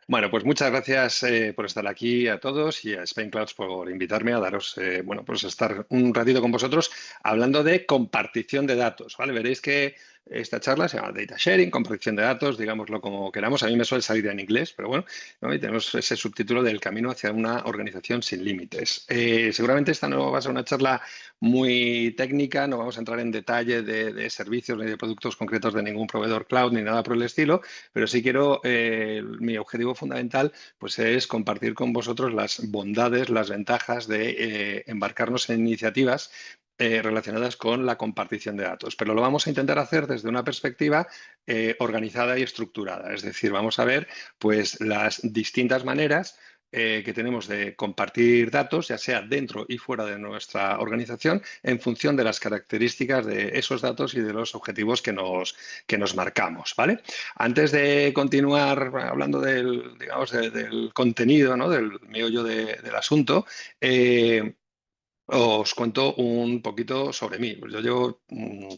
Bueno, pues muchas gracias por estar aquí a todos y a Spain Clouds por invitarme a daros, bueno, pues estar un ratito con vosotros hablando de compartición de datos, ¿vale? Veréis que esta charla se llama Data Sharing, compartición de datos, digámoslo como queramos. A mí me suele salir en inglés, pero bueno, ¿no? Y tenemos ese subtítulo del camino hacia una organización sin límites. Seguramente esta no va a ser una charla muy técnica, no vamos a entrar en detalle de servicios ni de productos concretos de ningún proveedor cloud ni nada por el estilo, pero sí quiero, mi objetivo fundamental pues es compartir con vosotros las bondades, las ventajas de embarcarnos en iniciativas relacionadas con la compartición de datos. Pero lo vamos a intentar hacer desde una perspectiva organizada y estructurada. Es decir, vamos a ver pues, las distintas maneras que tenemos de compartir datos, ya sea dentro y fuera de nuestra organización, en función de las características de esos datos y de los objetivos que nos marcamos, ¿vale? Antes de continuar hablando del, digamos, del contenido, ¿no? Del meollo del asunto, os cuento un poquito sobre mí. Pues yo llevo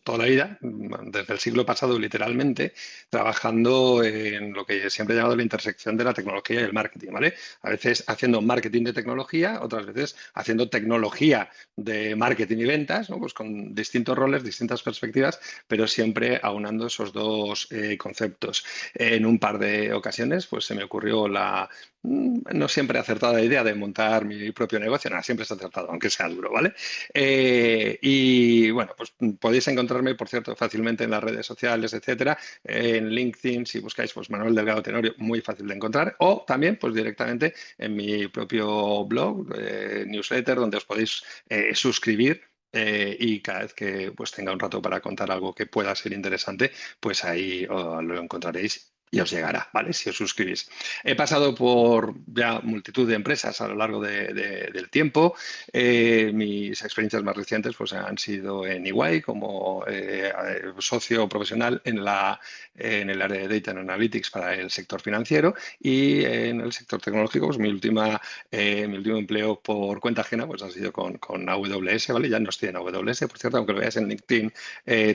toda la vida, desde el siglo pasado literalmente, trabajando en lo que siempre he llamado la intersección de la tecnología y el marketing, ¿vale? A veces haciendo marketing de tecnología, otras veces haciendo tecnología de marketing y ventas, ¿no? Pues con distintos roles, distintas perspectivas, pero siempre aunando esos dos conceptos. En un par de ocasiones, pues se me ocurrió la no siempre acertada idea de montar mi propio negocio, nada, siempre es acertado, aunque sea duro, ¿vale? Y bueno, pues podéis encontrarme, por cierto, fácilmente en las redes sociales, etcétera, en LinkedIn, si buscáis pues Manuel Delgado Tenorio, muy fácil de encontrar, o también pues directamente en mi propio blog, newsletter, donde os podéis suscribir y cada vez que pues, tenga un rato para contar algo que pueda ser interesante, pues ahí lo encontraréis y os llegará, ¿vale? Si os suscribís. He pasado por ya multitud de empresas a lo largo del tiempo. Mis experiencias más recientes pues, han sido en EY como socio profesional en el área de Data and Analytics para el sector financiero y en el sector tecnológico, pues mi último empleo por cuenta ajena pues, ha sido con AWS, ¿vale? Ya no estoy en AWS, por cierto, aunque lo veáis en LinkedIn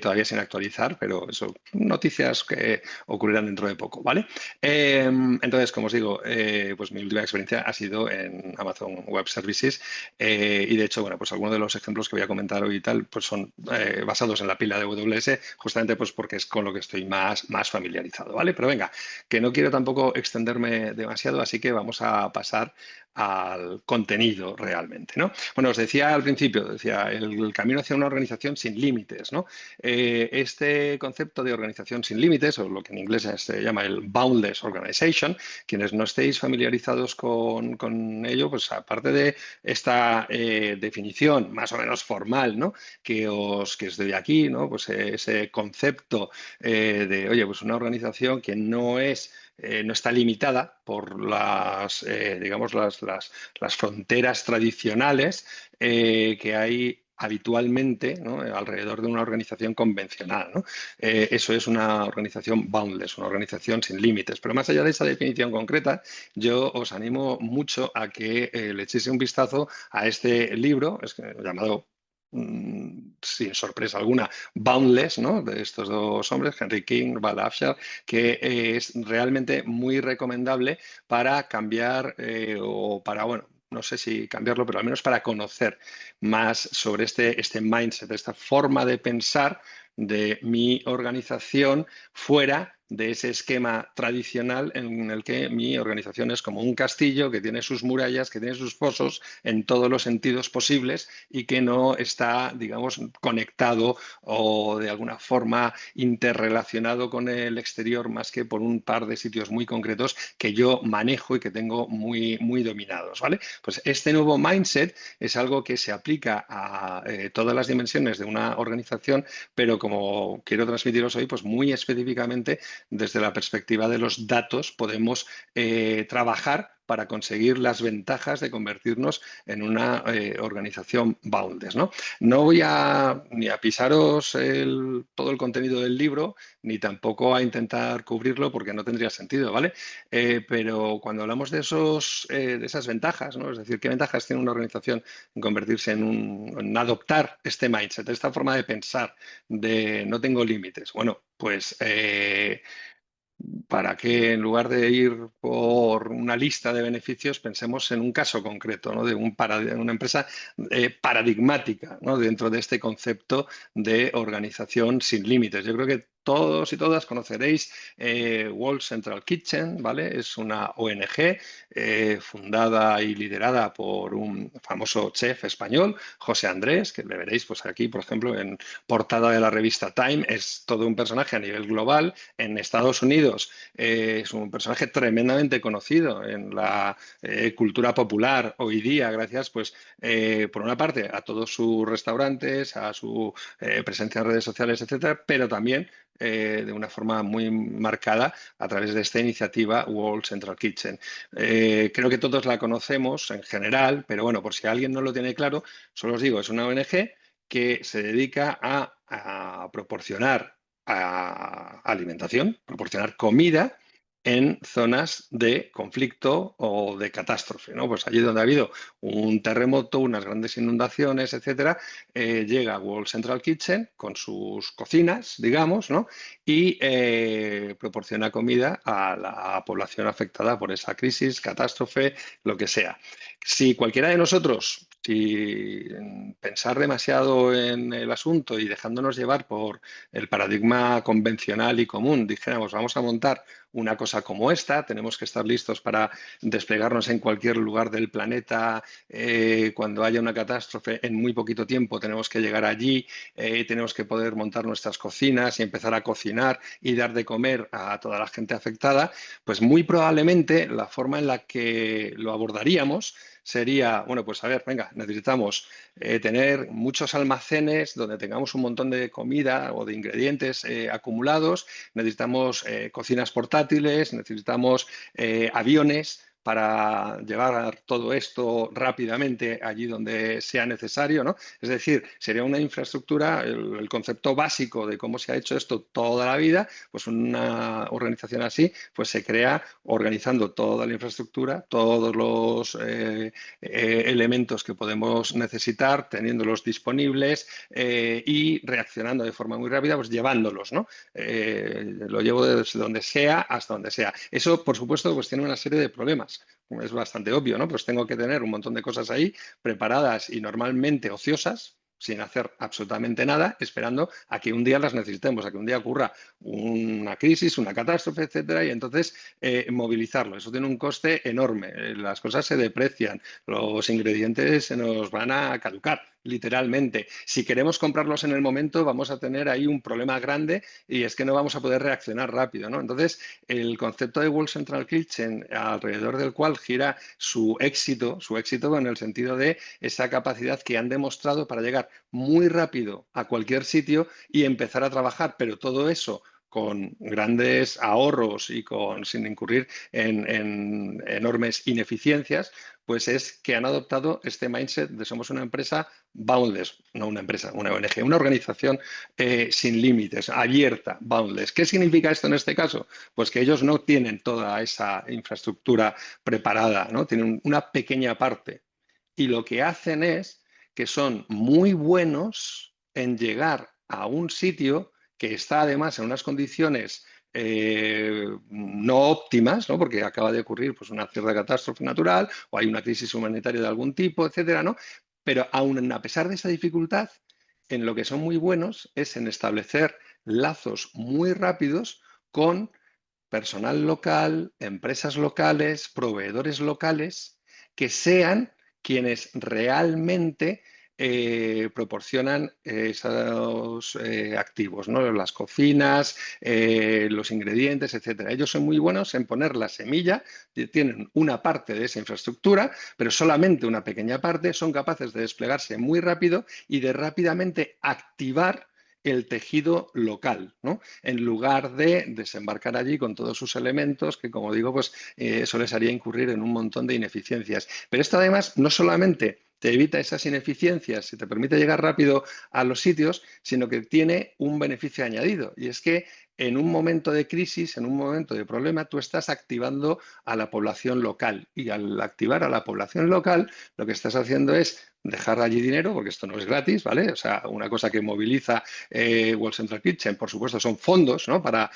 todavía sin actualizar, pero eso, noticias que ocurrirán dentro de poco, ¿vale? Entonces, como os digo, pues mi última experiencia ha sido en Amazon Web Services y de hecho, bueno, pues algunos de los ejemplos que voy a comentar hoy y tal, pues son basados en la pila de AWS, justamente pues porque es con lo que estoy más familiarizado, ¿vale? Pero venga, que no quiero tampoco extenderme demasiado, así que vamos a pasar al contenido realmente, ¿no? Bueno, os decía al principio, decía, el camino hacia una organización sin límites, ¿no? Este concepto de organización sin límites, o lo que en inglés se llama el boundless organization, quienes no estéis familiarizados con ello, pues aparte de esta definición más o menos formal, ¿no? que os doy aquí, ¿no? Pues ese concepto de, oye, pues una organización que no es no está limitada por digamos, las fronteras tradicionales que hay habitualmente, ¿no? alrededor de una organización convencional, ¿no? Eso es una organización boundless, una organización sin límites. Pero más allá de esa definición concreta, yo os animo mucho a que le echéis un vistazo a este libro llamado sin sorpresa alguna, Boundless, ¿no? De estos dos hombres, Henry King, Val Afshar, que es realmente muy recomendable para cambiar o para, bueno, no sé si cambiarlo, pero al menos para conocer más sobre este mindset, esta forma de pensar de mi organización fuera de ese esquema tradicional en el que mi organización es como un castillo que tiene sus murallas, que tiene sus fosos en todos los sentidos posibles y que no está, digamos, conectado o de alguna forma interrelacionado con el exterior más que por un par de sitios muy concretos que yo manejo y que tengo muy dominados, ¿vale? Pues este nuevo mindset es algo que se aplica a todas las dimensiones de una organización, pero como quiero transmitiros hoy, pues muy específicamente desde la perspectiva de los datos podemos trabajar para conseguir las ventajas de convertirnos en una organización boundless, ¿no? No voy ni a pisaros todo el contenido del libro, ni tampoco a intentar cubrirlo porque no tendría sentido, ¿vale? Pero cuando hablamos de esas ventajas, ¿no? Es decir, ¿qué ventajas tiene una organización en convertirse en adoptar este mindset, esta forma de pensar de no tengo límites? Bueno, pues para que en lugar de ir por una lista de beneficios, pensemos en un caso concreto, ¿no? De una empresa paradigmática, ¿no? Dentro de este concepto de organización sin límites. Yo creo que todos y todas conoceréis World Central Kitchen, ¿vale? Es una ONG fundada y liderada por un famoso chef español, José Andrés, que le veréis pues, aquí, por ejemplo, en portada de la revista Time. Es todo un personaje a nivel global. En Estados Unidos es un personaje tremendamente conocido en la cultura popular hoy día, gracias, pues, por una parte, a todos sus restaurantes, a su presencia en redes sociales, etcétera, pero también de una forma muy marcada a través de esta iniciativa World Central Kitchen. Creo que todos la conocemos en general, pero bueno, por si alguien no lo tiene claro, solo os digo, es una ONG que se dedica a proporcionar alimentación, proporcionar comida en zonas de conflicto o de catástrofe, ¿no? Pues allí donde ha habido un terremoto, unas grandes inundaciones, etcétera, llega World Central Kitchen con sus cocinas, digamos, ¿no? Y proporciona comida a la población afectada por esa crisis, catástrofe, lo que sea. Si cualquiera de nosotros, sin pensar demasiado en el asunto y dejándonos llevar por el paradigma convencional y común, dijéramos, vamos a montar una cosa como esta, tenemos que estar listos para desplegarnos en cualquier lugar del planeta cuando haya una catástrofe en muy poquito tiempo, tenemos que llegar allí, tenemos que poder montar nuestras cocinas y empezar a cocinar y dar de comer a toda la gente afectada, pues muy probablemente la forma en la que lo abordaríamos sería, bueno, pues a ver, venga, necesitamos tener muchos almacenes donde tengamos un montón de comida o de ingredientes acumulados, necesitamos cocinas portátiles, necesitamos aviones para llevar todo esto rápidamente allí donde sea necesario, ¿no? Es decir, sería una infraestructura, el concepto básico de cómo se ha hecho esto toda la vida, pues una organización así, pues se crea organizando toda la infraestructura, todos los elementos que podemos necesitar, teniéndolos disponibles y reaccionando de forma muy rápida, pues llevándolos, ¿no? Lo llevo desde donde sea hasta donde sea. Eso, por supuesto, pues tiene una serie de problemas. Es bastante obvio, ¿no? Pues tengo que tener un montón de cosas ahí preparadas y normalmente ociosas, sin hacer absolutamente nada, esperando a que un día las necesitemos, a que un día ocurra una crisis, una catástrofe, etcétera, y entonces movilizarlo. Eso tiene un coste enorme. Las cosas se deprecian, los ingredientes se nos van a caducar, literalmente. Si queremos comprarlos en el momento, vamos a tener ahí un problema grande y es que no vamos a poder reaccionar rápido, ¿no? Entonces, el concepto de World Central Kitchen, alrededor del cual gira su éxito en el sentido de esa capacidad que han demostrado para llegar muy rápido a cualquier sitio y empezar a trabajar, pero todo eso con grandes ahorros y sin incurrir en enormes ineficiencias, pues es que han adoptado este mindset de somos una empresa boundless, no una empresa, una ONG, una organización sin límites, abierta, boundless. ¿Qué significa esto en este caso? Pues que ellos no tienen toda esa infraestructura preparada, ¿no? Tienen una pequeña parte. Y lo que hacen es que son muy buenos en llegar a un sitio que está además en unas condiciones no óptimas, ¿no? Porque acaba de ocurrir pues, una cierta catástrofe natural o hay una crisis humanitaria de algún tipo, etcétera, ¿no? Pero aún a pesar de esa dificultad, en lo que son muy buenos es en establecer lazos muy rápidos con personal local, empresas locales, proveedores locales, que sean quienes realmente proporcionan esos activos, ¿no? Las cocinas, los ingredientes, etcétera. Ellos son muy buenos en poner la semilla, tienen una parte de esa infraestructura, pero solamente una pequeña parte, son capaces de desplegarse muy rápido y de rápidamente activar el tejido local, ¿no? En lugar de desembarcar allí con todos sus elementos que, como digo, pues eso les haría incurrir en un montón de ineficiencias. Pero esto además no solamente te evita esas ineficiencias y te permite llegar rápido a los sitios, sino que tiene un beneficio añadido. Y es que en un momento de crisis, en un momento de problema, tú estás activando a la población local. Y al activar a la población local, lo que estás haciendo es dejar allí dinero, porque esto no es gratis, ¿vale? O sea, una cosa que moviliza World Central Kitchen, por supuesto, son fondos, ¿no? Para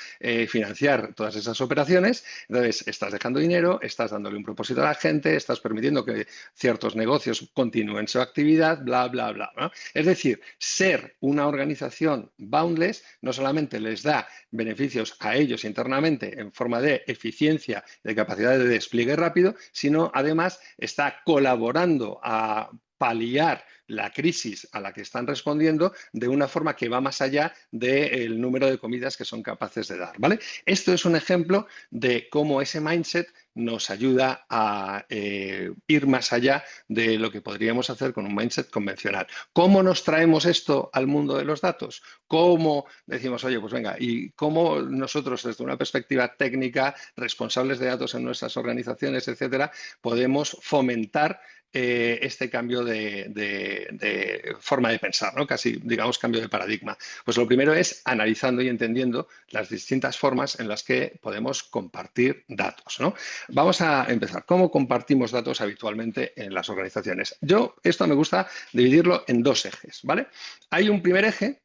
financiar todas esas operaciones. Entonces, estás dejando dinero, estás dándole un propósito a la gente, estás permitiendo que ciertos negocios continúen su actividad, bla, bla, bla, ¿no? Es decir, ser una organización boundless no solamente les da beneficios a ellos internamente en forma de eficiencia, de capacidad de despliegue rápido, sino además está colaborando a paliar la crisis a la que están respondiendo de una forma que va más allá del número de comidas que son capaces de dar, ¿vale? Esto es un ejemplo de cómo ese mindset nos ayuda a ir más allá de lo que podríamos hacer con un mindset convencional. ¿Cómo nos traemos esto al mundo de los datos? ¿Cómo decimos, oye, pues venga, y cómo nosotros desde una perspectiva técnica, responsables de datos en nuestras organizaciones, etcétera, podemos fomentar este cambio de forma de pensar, ¿no? Casi, digamos, cambio de paradigma? Pues lo primero es analizando y entendiendo las distintas formas en las que podemos compartir datos, ¿no? Vamos a empezar. ¿Cómo compartimos datos habitualmente en las organizaciones? Esto me gusta dividirlo en dos ejes, ¿vale? Hay un primer eje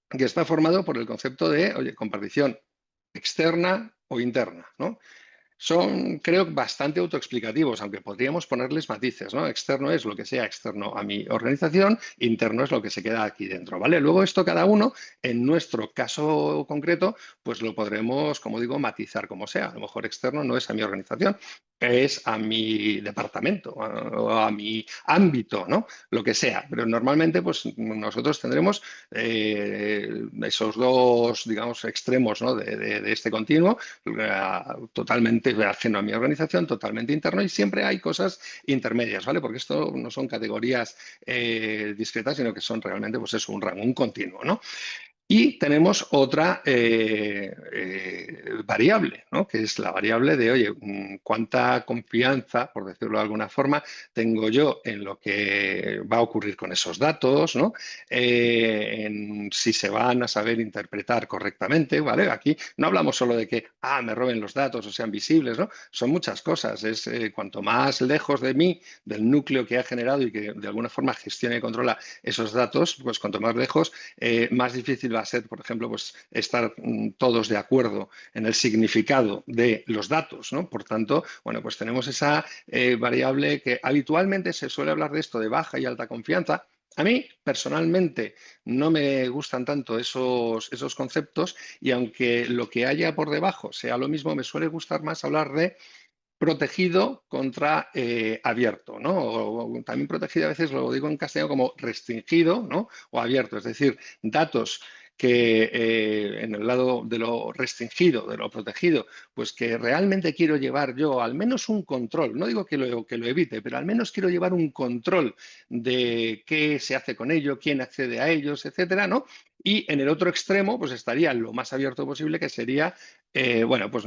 que está formado por el concepto de, oye, compartición externa o interna, ¿no? Son, creo, bastante autoexplicativos, aunque podríamos ponerles matices, ¿no? Externo es lo que sea externo a mi organización, interno es lo que se queda aquí dentro, ¿vale? Luego esto cada uno, en nuestro caso concreto, pues lo podremos, como digo, matizar como sea. A lo mejor externo no es a mi organización, es a mi departamento o a mi ámbito, ¿no? Lo que sea. Pero normalmente, pues nosotros tendremos esos dos, digamos, extremos, ¿no? de este continuo, totalmente ajeno a mi organización, totalmente interno, y siempre hay cosas intermedias, ¿vale? Porque esto no son categorías discretas, sino que son realmente, pues eso, un rango, un continuo, ¿no? Y tenemos otra variable, ¿no? Que es la variable de, oye, cuánta confianza, por decirlo de alguna forma, tengo yo en lo que va a ocurrir con esos datos, ¿no? En si se van a saber interpretar correctamente, ¿vale? Aquí no hablamos solo de que, me roben los datos o sean visibles, ¿no? Son muchas cosas. Es cuanto más lejos de mí, del núcleo que ha generado y que de alguna forma gestiona y controla esos datos, pues cuanto más lejos, más difícil va a ser, por ejemplo, pues estar todos de acuerdo en el significado de los datos, ¿no? Por tanto, bueno, pues tenemos esa variable que habitualmente se suele hablar de esto de baja y alta confianza. A mí, personalmente, no me gustan tanto esos conceptos, y aunque lo que haya por debajo sea lo mismo, me suele gustar más hablar de protegido contra abierto, ¿no? O también protegido, a veces lo digo en castellano como restringido, ¿no? O abierto, es decir, datos que en el lado de lo restringido, de lo protegido, pues que realmente quiero llevar yo al menos un control. No digo que lo evite, pero al menos quiero llevar un control de qué se hace con ello, quién accede a ellos, etcétera, ¿no? Y en el otro extremo, pues estaría lo más abierto posible, que sería, bueno, pues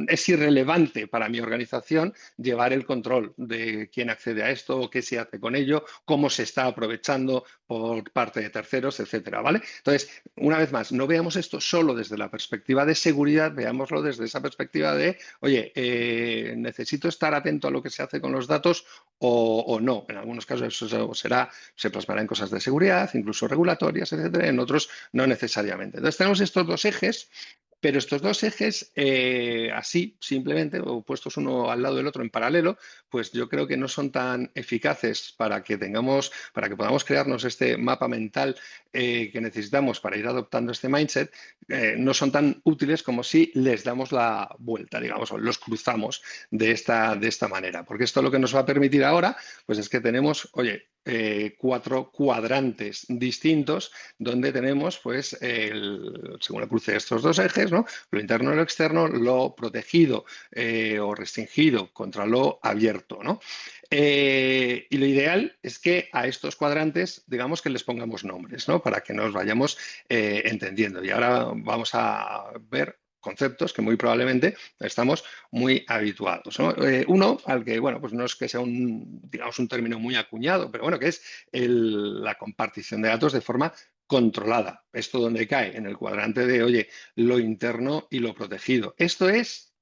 es irrelevante para mi organización llevar el control de quién accede a esto, qué se hace con ello, cómo se está aprovechando por parte de terceros, etcétera, ¿vale? Entonces, una vez más, no veamos esto solo desde la perspectiva de seguridad, veámoslo desde esa perspectiva de, oye, necesito estar atento a lo que se hace con los datos o no. En algunos casos eso se plasmará en cosas de seguridad, incluso regulatorias, etcétera. En otros no necesariamente. Entonces tenemos estos dos ejes, pero estos dos ejes, así simplemente, o puestos uno al lado del otro en paralelo, pues yo creo que no son tan eficaces para que podamos crearnos este mapa mental que necesitamos para ir adoptando este mindset. No son tan útiles como si les damos la vuelta, digamos, o los cruzamos de esta manera. Porque esto lo que nos va a permitir ahora, pues es que tenemos, oye, 4 cuadrantes distintos donde tenemos, pues, según el cruce de estos dos ejes, ¿no? Lo interno y lo externo, lo protegido o restringido contra lo abierto, ¿no? Y lo ideal es que a estos cuadrantes, digamos, que les pongamos nombres, ¿no? Para que nos vayamos entendiendo. Y ahora vamos a ver conceptos que muy probablemente estamos muy habituados, ¿no? Uno al que, bueno, pues no es que sea digamos, un término muy acuñado, pero bueno, que es la compartición de datos de forma controlada. Esto donde cae en el cuadrante de, oye, lo interno y lo protegido. Esto es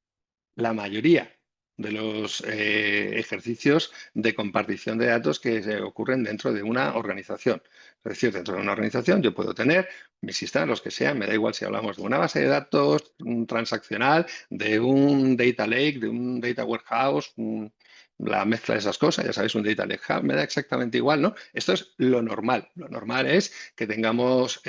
la mayoría de los ejercicios de compartición de datos que se ocurren dentro de una organización. Es decir, dentro de una organización yo puedo tener mis sistemas, los que sean, me da igual si hablamos de una base de datos transaccional, de un data lake, de un data warehouse, la mezcla de esas cosas, ya sabéis, un data lake hub, me da exactamente igual, ¿no? Esto es lo normal. Lo normal es que tengamos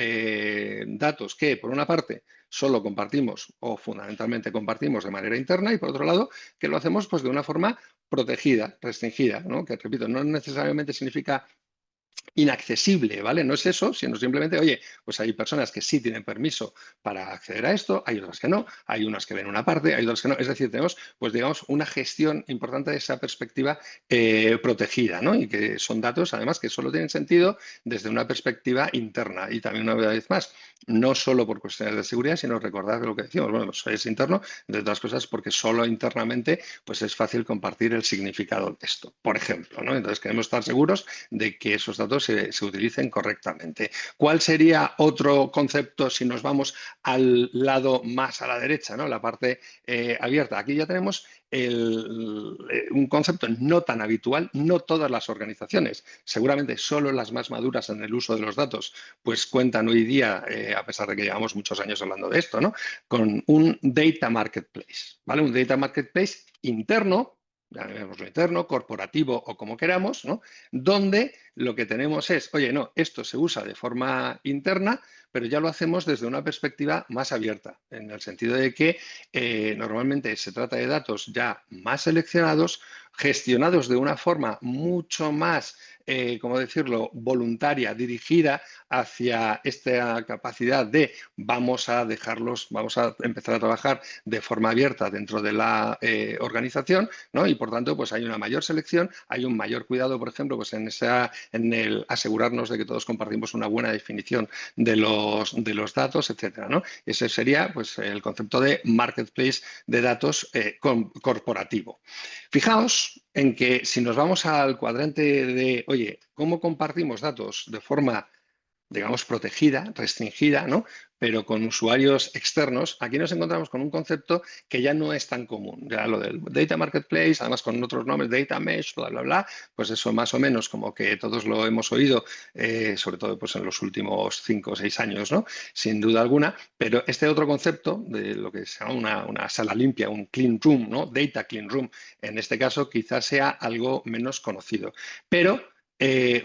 datos que, por una parte, solo compartimos o fundamentalmente compartimos de manera interna y, por otro lado, que lo hacemos pues, de una forma protegida, restringida, ¿no? Que, repito, no necesariamente significa inaccesible, ¿vale? No es eso, sino simplemente, oye, pues hay personas que sí tienen permiso para acceder a esto, hay otras que no, hay unas que ven una parte, hay otras que no. Es decir, tenemos, pues digamos, una gestión importante de esa perspectiva protegida, ¿no? Y que son datos, además, que solo tienen sentido desde una perspectiva interna. Y también, una vez más, no solo por cuestiones de seguridad, sino recordar lo que decimos, bueno, pues es interno, de otras cosas, porque solo internamente, pues es fácil compartir el significado de esto, por ejemplo, ¿no? Entonces, queremos estar seguros de que esos datos se utilicen correctamente. ¿Cuál sería otro concepto si nos vamos al lado más a la derecha, ¿no? La parte abierta? Aquí ya tenemos un concepto no tan habitual, no todas las organizaciones, seguramente solo las más maduras en el uso de los datos, pues cuentan hoy día, a pesar de que llevamos muchos años hablando de esto, ¿no? Con un data marketplace, ¿vale? Un data marketplace interno, llamémoslo interno, corporativo o como queramos, ¿no? Donde lo que tenemos es, oye, no, esto se usa de forma interna, pero ya lo hacemos desde una perspectiva más abierta, en el sentido de que normalmente se trata de datos ya más seleccionados, gestionados de una forma mucho más, ¿cómo decirlo?, voluntaria, dirigida hacia esta capacidad de vamos a dejarlos, vamos a empezar a trabajar de forma abierta dentro de la organización, ¿no? Y por tanto, pues hay una mayor selección, hay un mayor cuidado, por ejemplo, pues en el asegurarnos de que todos compartimos una buena definición de los datos, etcétera, ¿no? Ese sería pues, el concepto de marketplace de datos corporativo. Fijaos en que si nos vamos al cuadrante de, oye, ¿cómo compartimos datos de forma digamos, protegida, restringida, ¿no? Pero con usuarios externos, aquí nos encontramos con un concepto que ya no es tan común. Ya lo del data marketplace, además con otros nombres, data mesh, bla, bla, bla, pues eso más o menos como que todos lo hemos oído, sobre todo pues en los últimos 5 o 6 años, ¿no? Sin duda alguna, pero este otro concepto de lo que se llama una sala limpia, un clean room, ¿no? Data clean room, en este caso quizás sea algo menos conocido. Pero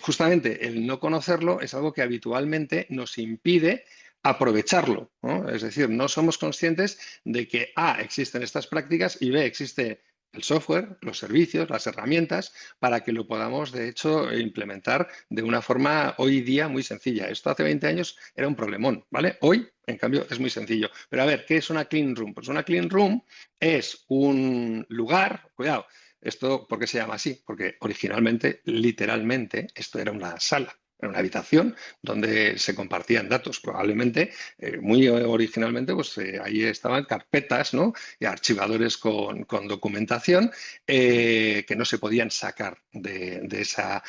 justamente el no conocerlo es algo que habitualmente nos impide aprovecharlo, ¿no? Es decir, no somos conscientes de que A, existen estas prácticas y B, existe el software, los servicios, las herramientas para que lo podamos, de hecho, implementar de una forma hoy día muy sencilla. Esto hace 20 años era un problemón, ¿vale? Hoy, en cambio, es muy sencillo. Pero a ver, ¿qué es una clean room? Pues una clean room es un lugar, cuidado, esto, ¿por qué se llama así? Porque originalmente, literalmente, esto era una sala, era una habitación donde se compartían datos. Probablemente, muy originalmente, pues ahí estaban carpetas, ¿no? Y archivadores con documentación que no se podían sacar de esa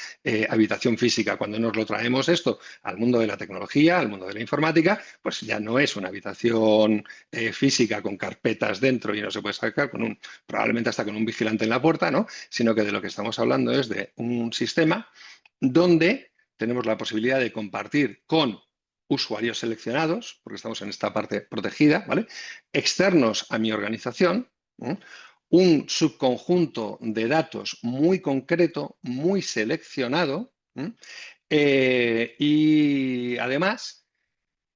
habitación física. Cuando nos lo traemos esto al mundo de la tecnología, al mundo de la informática, pues ya no es una habitación física con carpetas dentro y no se puede sacar probablemente hasta con un vigilante en la puerta, ¿no? Sino que de lo que estamos hablando es de un sistema donde tenemos la posibilidad de compartir con usuarios seleccionados, porque estamos en esta parte protegida, ¿vale? Externos a mi organización, ¿eh? Un subconjunto de datos muy concreto, muy seleccionado, y además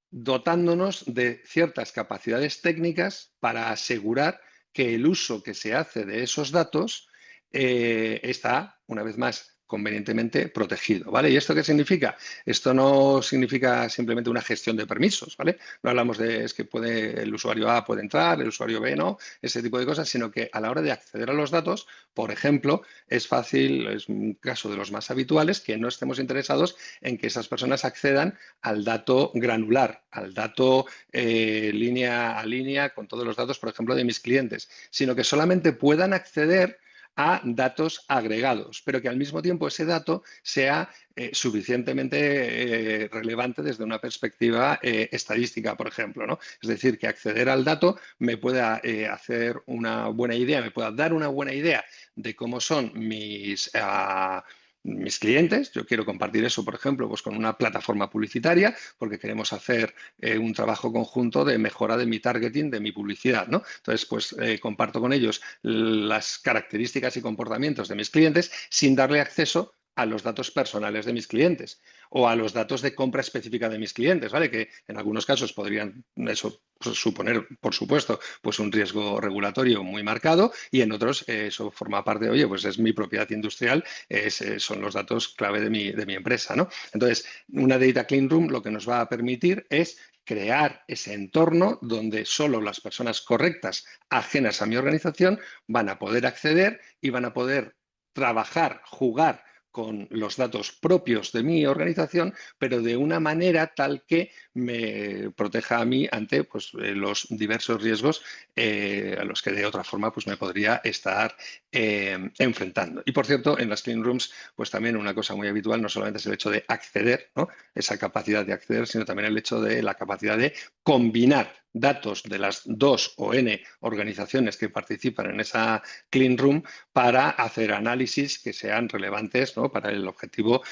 dotándonos de ciertas capacidades técnicas para asegurar que el uso que se hace de esos datos está, una vez más, convenientemente protegido, ¿vale? ¿Y esto qué significa? Esto no significa simplemente una gestión de permisos, ¿vale? No hablamos de es que el usuario A puede entrar, el usuario B no, ese tipo de cosas, sino que a la hora de acceder a los datos, por ejemplo, es fácil, es un caso de los más habituales, que no estemos interesados en que esas personas accedan al dato granular, al dato línea a línea con todos los datos, por ejemplo, de mis clientes, sino que solamente puedan acceder a datos agregados, pero que al mismo tiempo ese dato sea suficientemente relevante desde una perspectiva estadística, por ejemplo, ¿no? Es decir, que acceder al dato me pueda hacer una buena idea, me pueda dar una buena idea de cómo son mis clientes. Yo quiero compartir eso, por ejemplo, pues con una plataforma publicitaria, porque queremos hacer un trabajo conjunto de mejora de mi targeting, de mi publicidad, ¿no? Entonces, pues comparto con ellos las características y comportamientos de mis clientes sin darle acceso a los datos personales de mis clientes o a los datos de compra específica de mis clientes, ¿vale? Que en algunos casos podrían eso suponer, por supuesto, pues un riesgo regulatorio muy marcado y en otros eso forma parte de, oye, pues es mi propiedad industrial, son los datos clave de mi empresa, ¿no? Entonces, una Data Clean Room lo que nos va a permitir es crear ese entorno donde solo las personas correctas, ajenas a mi organización, van a poder acceder y van a poder trabajar, jugar con los datos propios de mi organización, pero de una manera tal que me proteja a mí ante pues, los diversos riesgos a los que de otra forma pues, me podría estar enfrentando. Y por cierto, en las clean rooms, pues también una cosa muy habitual no solamente es el hecho de acceder, ¿no? Esa capacidad de acceder, sino también el hecho de la capacidad de combinar datos de las 2 o n organizaciones que participan en esa clean room para hacer análisis que sean relevantes, ¿no? Para el objetivo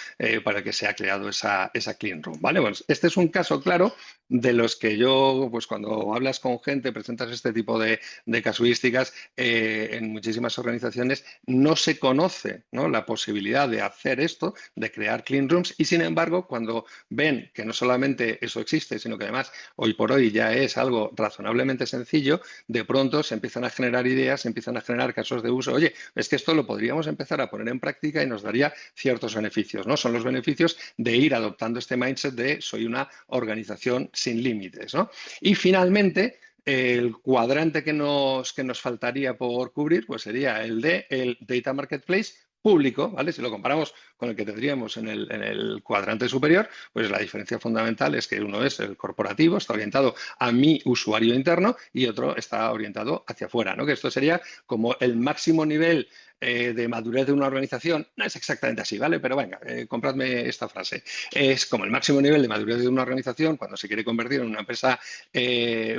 para el que se ha creado esa clean room. ¿Vale? Pues este es un caso claro de los que yo, pues cuando hablas con gente, presentas este tipo de casuísticas, en muchísimas organizaciones no se conoce, ¿no? La posibilidad de hacer esto, de crear clean rooms, y sin embargo, cuando ven que no solamente eso existe, sino que además hoy por hoy ya es algo razonablemente sencillo, de pronto se empiezan a generar ideas, se empiezan a generar casos de uso. Oye, es que esto lo podríamos empezar a poner en práctica y nos daría ciertos beneficios, ¿no? Son los beneficios de ir adoptando este mindset de soy una organización sin límites, ¿no? Y finalmente, el cuadrante que nos faltaría por cubrir pues sería el de el Data Marketplace público, ¿vale? Si lo comparamos con el que tendríamos en el cuadrante superior, pues la diferencia fundamental es que uno es el corporativo, está orientado a mi usuario interno y otro está orientado hacia afuera, ¿no? Que esto sería como el máximo nivel de madurez de una organización. No es exactamente así, ¿vale? Pero venga, compradme esta frase. Es como el máximo nivel de madurez de una organización cuando se quiere convertir en una empresa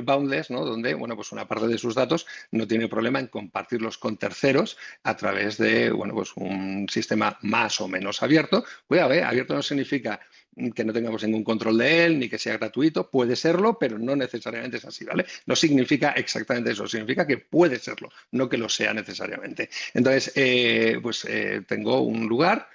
boundless, ¿no? Donde, bueno, pues una parte de sus datos no tiene problema en compartirlos con terceros a través de, bueno, pues un sistema más o menos abierto. Cuidado, abierto no significa que no tengamos ningún control de él, ni que sea gratuito, puede serlo, pero no necesariamente es así, ¿vale? No significa exactamente eso, significa que puede serlo, no que lo sea necesariamente. Entonces, tengo un lugar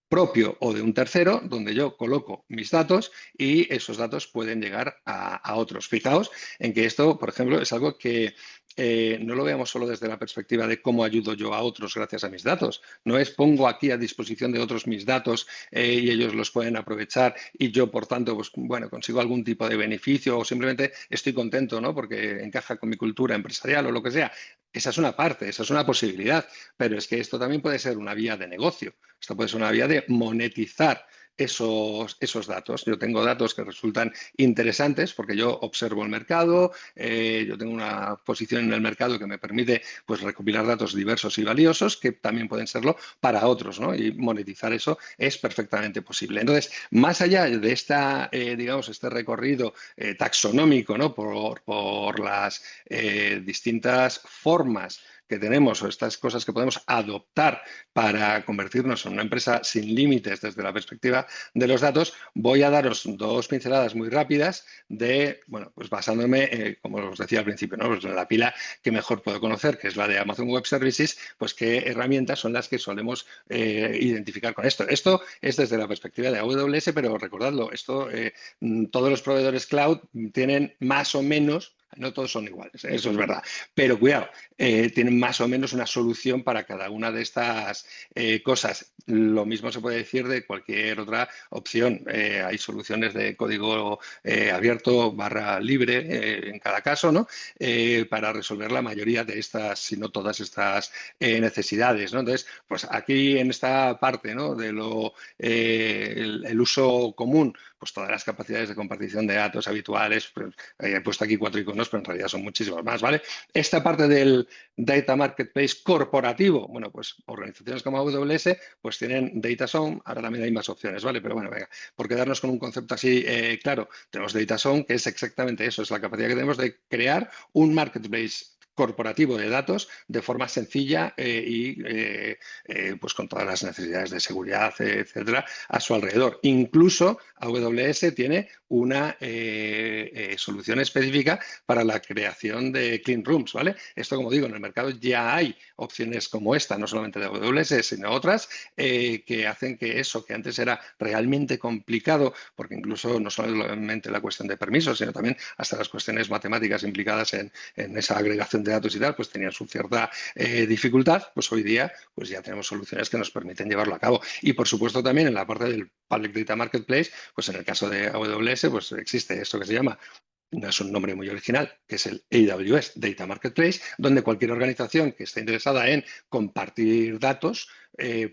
propio o de un tercero, donde yo coloco mis datos y esos datos pueden llegar a otros. Fijaos en que esto, por ejemplo, es algo que no lo veamos solo desde la perspectiva de cómo ayudo yo a otros gracias a mis datos. No es pongo aquí a disposición de otros mis datos y ellos los pueden aprovechar y yo, por tanto, pues, bueno, consigo algún tipo de beneficio o simplemente estoy contento, ¿no? Porque encaja con mi cultura empresarial o lo que sea. Esa es una parte, esa es una posibilidad, pero es que esto también puede ser una vía de negocio. Esto puede ser una vía de monetizar esos datos. Yo tengo datos que resultan interesantes porque yo observo el mercado, yo tengo una posición en el mercado que me permite pues, recopilar datos diversos y valiosos que también pueden serlo para otros, ¿no? Y monetizar eso es perfectamente posible. Entonces, más allá de digamos, este recorrido taxonómico, ¿no? por las distintas formas que tenemos o estas cosas que podemos adoptar para convertirnos en una empresa sin límites desde la perspectiva de los datos, voy a daros dos pinceladas muy rápidas de, bueno, pues basándome, como os decía al principio, ¿no? Pues en la pila que mejor puedo conocer, que es la de Amazon Web Services, pues qué herramientas son las que solemos identificar con esto. Esto es desde la perspectiva de AWS, pero recordadlo, todos los proveedores cloud tienen más o menos, no todos son iguales, eso es verdad, pero cuidado, tienen más o menos una solución para cada una de estas cosas. Lo mismo se puede decir de cualquier otra opción. Hay soluciones de código abierto / libre en cada caso, ¿no? Para resolver la mayoría de estas, si no todas estas necesidades, ¿no? Entonces, pues aquí en esta parte, ¿no? De el uso común, pues todas las capacidades de compartición de datos habituales. Pues, he puesto aquí 4 iconos, pero en realidad son muchísimos más, ¿vale? Esta parte del Data Marketplace corporativo, bueno, pues organizaciones como AWS pues tienen Data Zone, ahora también hay más opciones, ¿vale? Pero bueno, venga, por quedarnos con un concepto así claro, tenemos Data Zone, que es exactamente eso, es la capacidad que tenemos de crear un marketplace corporativo de datos de forma sencilla pues con todas las necesidades de seguridad, etcétera, a su alrededor. Incluso AWS tiene una solución específica para la creación de clean rooms, ¿vale? Esto, como digo, en el mercado ya hay opciones como esta, no solamente de AWS, sino otras, que hacen que eso que antes era realmente complicado, porque incluso no solamente la cuestión de permisos, sino también hasta las cuestiones matemáticas implicadas en esa agregación de datos y tal, pues tenían su cierta dificultad, pues hoy día pues ya tenemos soluciones que nos permiten llevarlo a cabo. Y por supuesto también en la parte del Public Data Marketplace, pues en el caso de AWS, pues existe esto que se llama, no es un nombre muy original, que es el AWS Data Marketplace, donde cualquier organización que esté interesada en compartir datos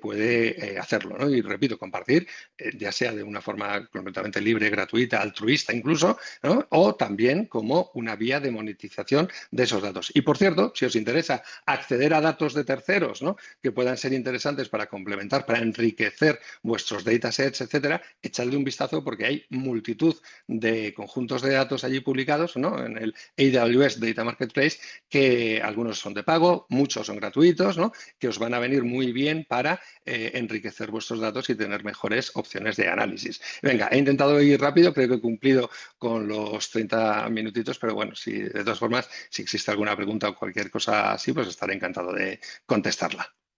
puede hacerlo, ¿no? Y repito, compartir, ya sea de una forma completamente libre, gratuita, altruista incluso, ¿no? O también como una vía de monetización de esos datos. Y por cierto, si os interesa acceder a datos de terceros, ¿no? Que puedan ser interesantes para complementar, para enriquecer vuestros datasets, etcétera, echadle un vistazo porque hay multitud de conjuntos de datos allí publicados, ¿no? En el AWS Data Marketplace, que algunos son de pago, muchos son gratuitos, ¿no? Que os van a venir muy bien para enriquecer vuestros datos y tener mejores opciones de análisis. Venga, he intentado ir rápido, creo que he cumplido con los 30 minutitos, pero bueno, si de todas formas, si existe alguna pregunta o cualquier cosa así, pues estaré encantado de contestarla.